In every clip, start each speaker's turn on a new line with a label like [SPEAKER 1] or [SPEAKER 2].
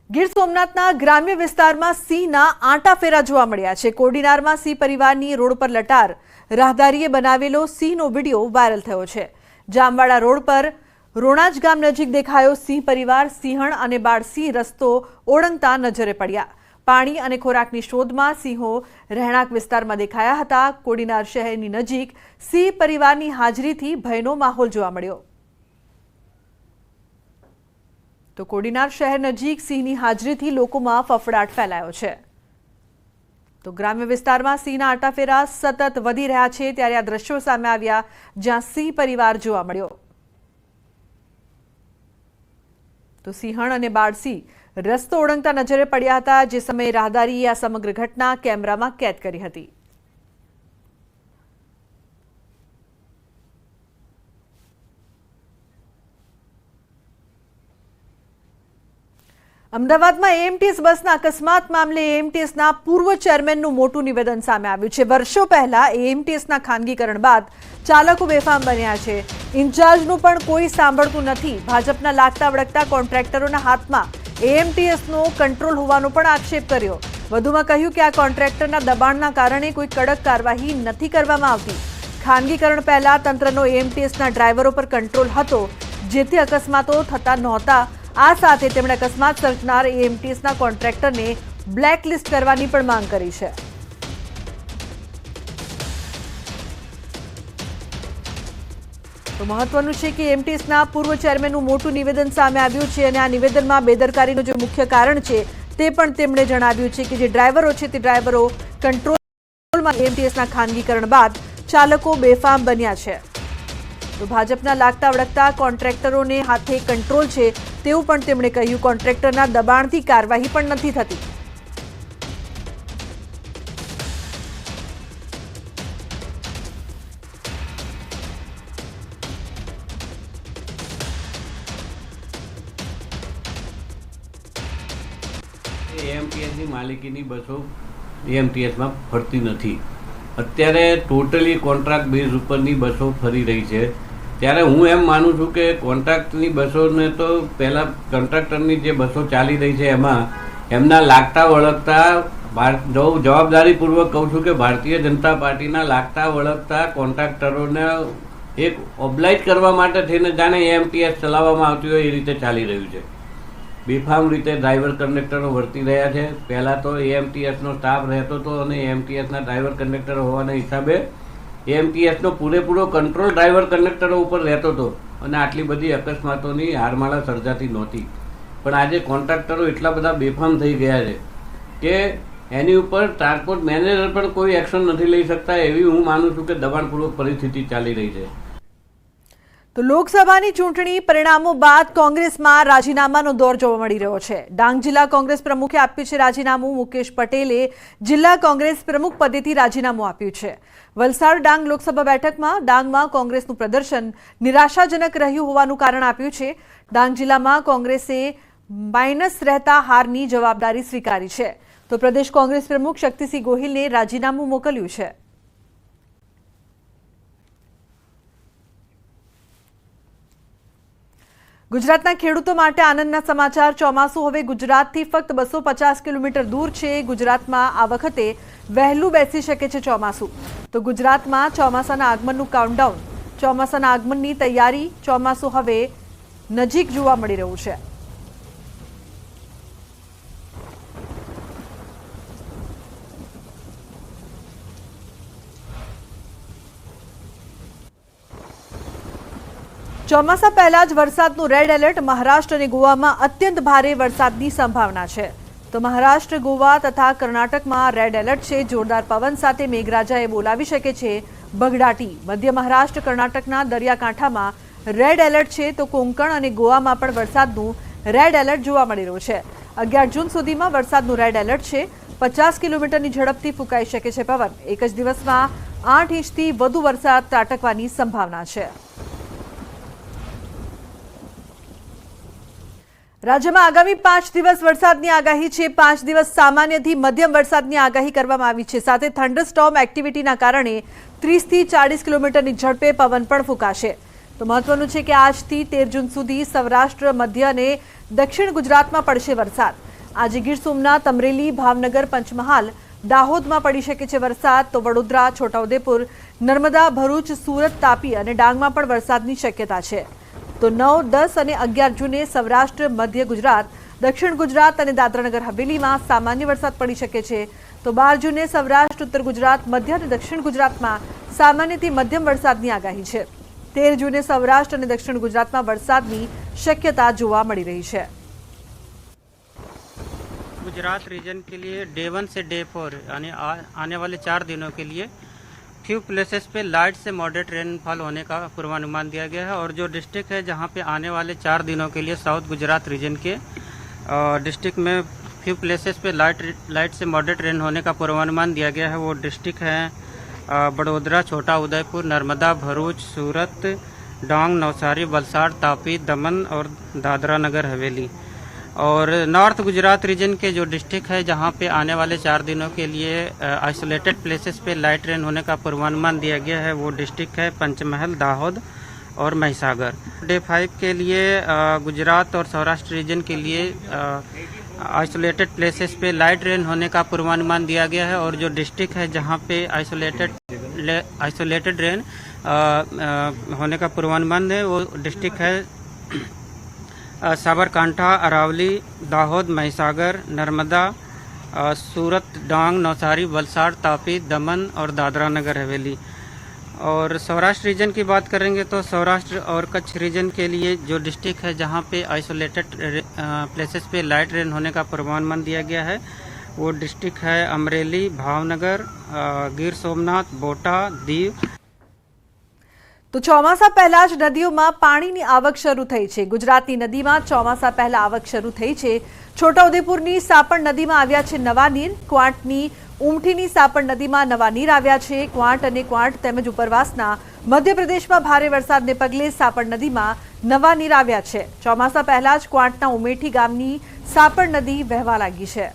[SPEAKER 1] ગીર સોમનાથના ગ્રામ્ય વિસ્તારમાં સિંહના આંટાફેરા જોવા મળ્યા છે। કોડીનારમાં સિંહ પરિવારની રોડ પર લટાર રાહદારીએ બનાવેલો સિંહનો વિડીયો વાયરલ થયો છે। જામવાડા રોડ પર રોણાજ ગામ નજીક દેખાયો સિંહ પરિવાર। સિંહણ અને બાળસિંહ રસ્તો ઓળંગતા નજરે પડ્યા। પાણી અને ખોરાકની શોધમાં સિંહો રહેણાંક વિસ્તારમાં દેખાયા હતા। કોડીનાર શહેરની નજીક સિંહ પરિવારની હાજરીથી ભયનો માહોલ જોવા મળ્યો। તો કોડીનાર શહેર નજીક સિંહની હાજરીથી લોકોમાં ફફડાટ ફેલાયો છે। તો ગ્રામ્ય વિસ્તારમાં સિંહના આંટાફેરા સતત વધી રહ્યા છે, ત્યારે આ દ્રશ્યો સામે આવ્યા જ્યાં સિંહ પરિવાર જોવા મળ્યો। તો સિંહણ અને બાળસિંહ રસ્તો ઓળંગતા નજરે પડ્યા હતા, જે સમયે રાહદારીએ આ સમગ્ર ઘટના કેમેરામાં કેદ કરી હતી। અમદાવાદમાં એએમટીએસ બસના અકસ્માત મામલે એએમટીએસના પૂર્વ ચેરમેનનું મોટું નિવેદન સામે આવ્યું છે। વર્ષો પહેલા એએમટીએસના ખાનગીકરણ બાદ ચાલકો બેફામ બન્યા છે। ઇન્ચાર્જનું પણ કોઈ સાંભળતું નથી। ભાજપના લાગતા વળગતા કોન્ટ્રાક્ટરોના હાથમાં એએમટીએસનો કંટ્રોલ હોવાનો પણ આક્ષેપ કર્યો। વધુમાં કહ્યું કે આ કોન્ટ્રાક્ટરના દબાણના કારણે કોઈ કડક કાર્યવાહી નથી કરવામાં આવતી। ખાનગીકરણ પહેલા તંત્રનો એએમટીએસના ડ્રાઈવરો પર કંટ્રોલ હતો, જેથી અકસ્માતો થતા નહોતા। આ સાથે તેમણે અકસ્માત સર્જનાર એએમટીએસના કોન્ટ્રાક્ટરને બ્લેકલિસ્ટ કરવાની પણ માંગ કરી છે। તો મહત્વનું છે કે એએમટીએસના પૂર્વ ચેરમેનનું મોટું નિવેદન સામે આવ્યું છે અને આ નિવેદનમાં બેદરકારીનું જે મુખ્ય કારણ છે તે પણ તેમણે જણાવ્યું છે કે જે ડ્રાઈવરો છે તે ડ્રાઈવરો કંટ્રોલમાં એએમટીએસના ખાનગીકરણ બાદ ચાલકો બેફામ બન્યા છે। તો ભાજપના લાગતા વળગતા કોન્ટ્રાક્ટરોને હાથે કંટ્રોલ છે તેવું પણ તેમણે કહ્યું। કોન્ટ્રાક્ટરના દબાણથી કાર્યવાહી પણ નથી થતી।
[SPEAKER 2] એએમટીએસની માલિકીની બસો એએમટીએસમાં ફરતી નથી। અત્યારે ટોટલી કોન્ટ્રાક્ટ બેઝ ઉપરની બસો ફરી રહી છે। ત્યારે હું એમ માનું છું કે કોન્ટ્રાક્ટની બસોને તો પહેલાં કોન્ટ્રાક્ટરની જે બસો ચાલી રહી છે એમાં એમના લાગતા વળગતા જવાબદારીપૂર્વક કહું છું કે ભારતીય જનતા પાર્ટીના લાગતા વળગતા કોન્ટ્રાક્ટરોને એક ઓબ્લાઇઝ કરવા માટે થઈને જાણે એએમટીએસ ચલાવવામાં આવતી હોય એ રીતે ચાલી રહ્યું છે। બેફામ રીતે ડ્રાઈવર કંડક્ટરો વર્તી રહ્યા છે। પહેલાં તો એએમટીએસનો સ્ટાફ રહેતો હતો અને એએમટીએસના ડ્રાઈવર કંડક્ટરો હોવાના હિસાબે એએમટીએસનો પૂરેપૂરો કંટ્રોલ ડ્રાઈવર કંડક્ટરો ઉપર રહેતો હતો અને આટલી બધી અકસ્માતોની હારમાળા સર્જાતી નહોતી। પણ આજે કોન્ટ્રાક્ટરો એટલા બધા બેફામ થઈ ગયા છે કે એની ઉપર ટ્રાન્સપોર્ટ મેનેજર પણ કોઈ એક્શન નથી લઈ શકતા। એવી હું માનું છું કે દબાણપૂર્વક પરિસ્થિતિ ચાલી રહી છે।
[SPEAKER 1] તો લોકસભાની ચૂંટણી પરિણામો બાદ કોંગ્રેસમાં રાજીનામાનો દોર જોવા મળી રહ્યો છે। ડાંગ જિલ્લા કોંગ્રેસ પ્રમુખે આપ્યું છે રાજીનામું। મુકેશ પટેલે જિલ્લા કોંગ્રેસ પ્રમુખ પદેથી રાજીનામું આપ્યું છે। વલસાડ ડાંગ લોકસભા બેઠકમાં ડાંગમાં કોંગ્રેસનું પ્રદર્શન નિરાશાજનક રહ્યું હોવાનું કારણ આપ્યું છે। ડાંગ જિલ્લામાં કોંગ્રેસે માઇનસ રહેતા હારની જવાબદારી સ્વીકારી છે। તો પ્રદેશ કોંગ્રેસ પ્રમુખ શક્તિસિંહ ગોહિલને રાજીનામું મોકલ્યું છે। ગુજરાતના ખેડૂતો માટે આનંદના સમાચાર। ચોમાસું હવે ગુજરાતથી ફક્ત 250 કિલોમીટર દૂર છે। ગુજરાતમાં આ વખતે વહેલું બેસી શકે છે ચોમાસું। તો ગુજરાતમાં ચોમાસાના આગમનનું કાઉન્ટડાઉન, ચોમાસાના આગમનની તૈયારી, ચોમાસું હવે નજીક જોવા મળી રહ્યું છે। ચોમાસા પહેલા જ વરસાદનું રેડ એલર્ટ। મહારાષ્ટ્ર અને ગોવામાં અત્યંત ભારે વરસાદની સંભાવના છે। તો મહારાષ્ટ્ર, ગોવા તથા કર્ણાટકમાં રેડ એલર્ટ છે। જોરદાર પવન સાથે મેઘરાજાએ બોલાવી શકે છે બગડાટી। મધ્ય મહારાષ્ટ્ર, કર્ણાટકના દરિયાકાંઠામાં રેડ એલર્ટ છે। તો કોંકણ અને ગોવામાં પણ વરસાદનું રેડ એલર્ટ જોવા મળી રહ્યું છે। 11 જૂન સુધીમાં વરસાદનું રેડ એલર્ટ છે। 50 કિલોમીટરની ઝડપથી ફૂંકાઈ શકે છે પવન। એક જ દિવસમાં 8 ઇંચથી વધુ વરસાદ ત્રાટકવાની સંભાવના છે। રાજ્યમાં આગામી 5 દિવસ વરસાદની આગાહી છે। 5 દિવસ સામાન્યથી મધ્યમ વરસાદની આગાહી કરવામાં આવી છે। સાથે થંડરસ્ટોર્મ એક્ટિવિટીના કારણે 30 થી 40 કિલોમીટરની ઝડપે પવન પણ ફૂંકાશે। તો મહત્વનું છે કે આજથી 13 જૂન સુધી સૌરાષ્ટ્ર, મધ્ય અને દક્ષિણ ગુજરાતમાં પડશે વરસાદ। આજે ગીર સોમનાથ, અમરેલી, ભાવનગર, પંચમહાલ, દાહોદમાં પડી શકે છે વરસાદ, તો વડોદરા, છોટાઉદેપુર, નર્મદા, ભરૂચ, સુરત, તાપી અને ડાંગમાં પણ વરસાદની શક્યતા છે। તો 9, 10 અને 11 જૂને સૌરાષ્ટ્ર, મધ્ય ગુજરાત, દક્ષિણ ગુજરાત અને દાદરાનગર હવેલીમાં સામાન્ય વરસાદ પડી શકે છે। તો 12 જૂને સૌરાષ્ટ્ર, ઉત્તર ગુજરાત, મધ્ય અને દક્ષિણ ગુજરાતમાં સામાન્યથી મધ્યમ વરસાદની આગાહી છે। 13 જૂને સૌરાષ્ટ્ર અને દક્ષિણ ગુજરાતમાં વરસાદની શક્યતા જોવા મળી રહી છે।
[SPEAKER 3] गुजरात रीजन के लिए डे 1 से डे 4 यानी आने वाले 4 दिनों के लिए फ्यू प्लेसेस पे लाइट से मॉडरेट रेनफॉल होने का पूर्वानुमान दिया गया है। और जो डिस्ट्रिक्ट है जहां पे आने वाले 4 दिनों के लिए साउथ गुजरात रीजन के डिस्ट्रिक्ट में फ्यू प्लेसेस पे लाइट से मॉडरेट रेन होने का पूर्वानुमान दिया गया है। वो डिस्ट्रिक्ट हैं बड़ोदरा, छोटा उदयपुर, नर्मदा, भरूच, सूरत, डांग, नवसारी, वलसाड़, तापी, दमन और दादरा नगर हवेली। और नॉर्थ गुजरात रीजन के जो डिस्ट्रिक्ट है जहां पे आने वाले 4 दिनों के लिए आइसोलेटेड प्लेसेस पे लाइट रेन होने का पूर्वानुमान दिया गया है। वो डिस्ट्रिक्ट है पंचमहल, दाहोद और महिसागर। डे 5 के लिए गुजरात और सौराष्ट्र रीजन के लिए आइसोलेटेड प्लेसेस पे लाइट रेन होने का पूर्वानुमान दिया गया है। और जो डिस्ट्रिक्ट है जहां पे आइसोलेटेड रेन होने का पूर्वानुमान है वो डिस्ट्रिक्ट है साबरकांठा, अरावली, दाहोद, महिसागर, नर्मदा, सूरत, डांग, नवसारी, वलसाड़, तापी, दमन और दादरा नगर हवेली। और सौराष्ट्र रीजन की बात करेंगे तो सौराष्ट्र और कच्छ रीजन के लिए जो डिस्ट्रिक्ट है जहां पे आइसोलेटेड प्लेसेस पे लाइट रेन होने का पूर्वानुमान दिया गया है वो डिस्ट्रिक्ट है अमरेली, भावनगर, गीर सोमनाथ, बोटा, दीव।
[SPEAKER 1] તો ચોમાસા પહેલા જ નદીઓમાં પાણીની આવક શરૂ થઈ છે। ગુજરાતની નદીમાં ચોમાસા પહેલા આવક શરૂ થઈ છે। છોટાઉદેપુરની સાપણ નદીમાં આવ્યા છે નવા નીર। ક્વાંટની ઉમઠીની સાપણ નદીમાં નવા નીર આવ્યા છે। ક્વાંટ અને ક્વાંટ તેમજ ઉપરવાસના મધ્યપ્રદેશમાં ભારે વરસાદને પગલે સાપણ નદીમાં નવા નીર આવ્યા છે। ચોમાસા પહેલા જ ક્વાંટના ઉમેઠી ગામની સાપણ નદી વહેવા લાગી છે।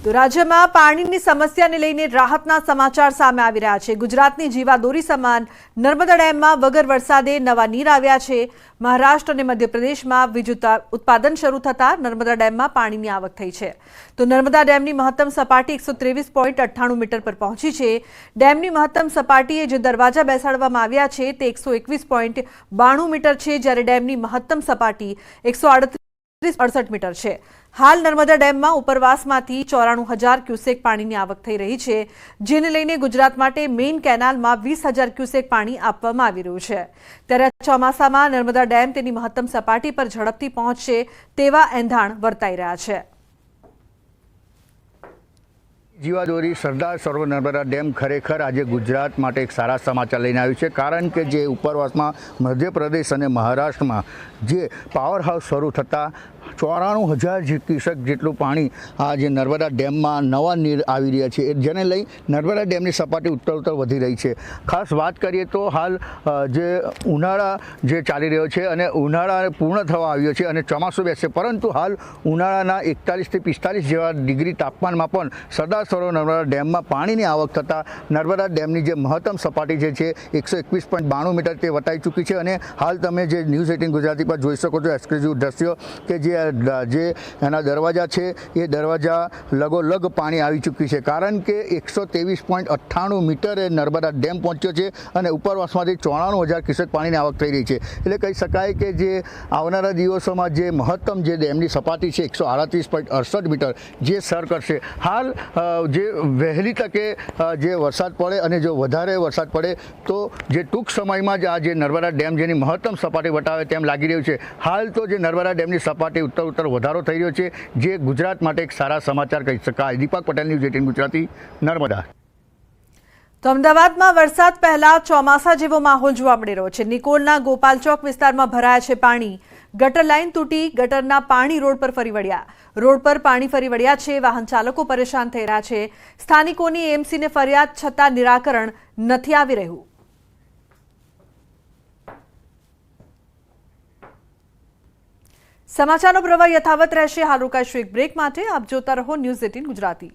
[SPEAKER 1] તો રાજ્યમાં પાણીની સમસ્યાને લઈને રાહતના સમાચાર સામે આવી રહ્યા છે। ગુજરાતની જીવાદોરી સમાન નર્મદા ડેમમાં વગર વરસાદે નવા નીર આવ્યા છે। મહારાષ્ટ્ર અને મધ્યપ્રદેશમાં વીજ ઉત્પાદન શરૂ થતાં નર્મદા ડેમમાં પાણીની આવક થઈ છે। તો નર્મદા ડેમની મહત્તમ સપાટી 123.98 મીટર પર પહોંચી છે। ડેમની મહત્તમ સપાટીએ જે દરવાજા બેસાડવામાં આવ્યા છે તે 121.92 મીટર છે, જ્યારે ડેમની મહત્તમ સપાટી 138.68 મીટર છે। હાલ નર્મદા ડેમમાં ઉપરવાસમાંથી 94,000 ક્યુસેક પાણીની આવક થઈ રહી છે, જેને લઈને ગુજરાત માટે મેઇન કેનાલમાં 20,000 ક્યુસેક પાણી આપવામાં આવી રહ્યું છે। ત્યારે ચોમાસામાં નર્મદા ડેમ તેની મહત્તમ સપાટી પર ઝડપથી પહોંચશે તેવા એંધાણ વર્તાઈ રહ્યા છે।
[SPEAKER 4] જીવાદોરી સરદાર સરોવર નર્મદા ડેમ ખરેખર આજે ગુજરાત માટે એક સારા સમાચાર લઈને આવ્યું છે, કારણ કે જે ઉપરવાસમાં મધ્યપ્રદેશ અને મહારાષ્ટ્રમાં જે પાવર હાઉસ શરૂ થતાં 94,000 ક્યુસેક જેટલું પાણી આ જે નર્મદા ડેમમાં નવા નીર આવી રહ્યા છે, જેને લઈ નર્મદા ડેમની સપાટી ઉત્તરોત્તર વધી રહી છે। ખાસ વાત કરીએ તો હાલ જે ઉનાળા જે ચાલી રહ્યો છે અને ઉનાળા પૂર્ણ થવા આવ્યો છે અને ચોમાસું બેસશે, પરંતુ હાલ ઉનાળાના 41 થી 45 જેવા ડિગ્રી તાપમાનમાં પણ સરદાર સરોવર નર્મદા ડેમમાં પાણીની આવક થતાં નર્મદા ડેમની જે મહત્તમ સપાટી જે છે 121.92 મીટર તે વટાઈ ચૂકી છે। અને હાલ તમે જે ન્યૂઝ 18 ગુજરાતી પર જોઈ શકો છો એક્સક્લુઝિવ દ્રશ્યો કે જે એના દરવાજા છે એ દરવાજા લગોલગ પાણી આવી ચૂકી છે, કારણ કે 123.98 મીટરે નર્મદા ડેમ પહોંચ્યો છે અને ઉપરવાસમાંથી 94,000 ક્યુસેક પાણીની આવક થઈ રહી છે। એટલે કહી શકાય કે જે આવનારા દિવસોમાં જે મહત્તમ જે ડેમની સપાટી છે 138.68 મીટર જે સર કરશે। હાલ જે વહેલી તકે જે વરસાદ પડે અને જો વધારે વરસાદ પડે તો જે ટૂંક સમયમાં જ આ જે નર્મદા ડેમ જેની મહત્તમ સપાટી વટાવે તેમ લાગી રહ્યું છે। હાલ તો જે નર્મદા ડેમની સપાટી ઉત્તર વધારો થઈ રહ્યો છે, જે ગુજરાત માટે એક સારા સમાચાર કહી શકાય। દીપક પટેલ, ન્યૂઝ 18 ગુજરાતી, નર્મદા।
[SPEAKER 1] તો અમદાવાદમાં વરસાદ પહેલા ચોમાસા જેવો માહોલ જોવા મળી રહ્યો છે। નિકોલના ગોપાલ ચોક વિસ્તારમાં ભરાયા છે પાણી। ગટર લાઇન તૂટી ગટરના પાણી રોડ પર ફરી વળ્યા। રોડ પર પાણી ફરી વળ્યા છે। વાહન ચાલકો પરેશાન થઈ રહ્યા છે। સ્થાનિકોની એએમસીને ફરિયાદ છતાં નિરાકરણ નથી આવી રહ્યું। સમાચારનો પ્રવાહ યથાવત રહેશે। હાલ રોકાઈશું એક બ્રેક માટે। આપ જોતા રહો ન્યૂઝ 18 ગુજરાતી।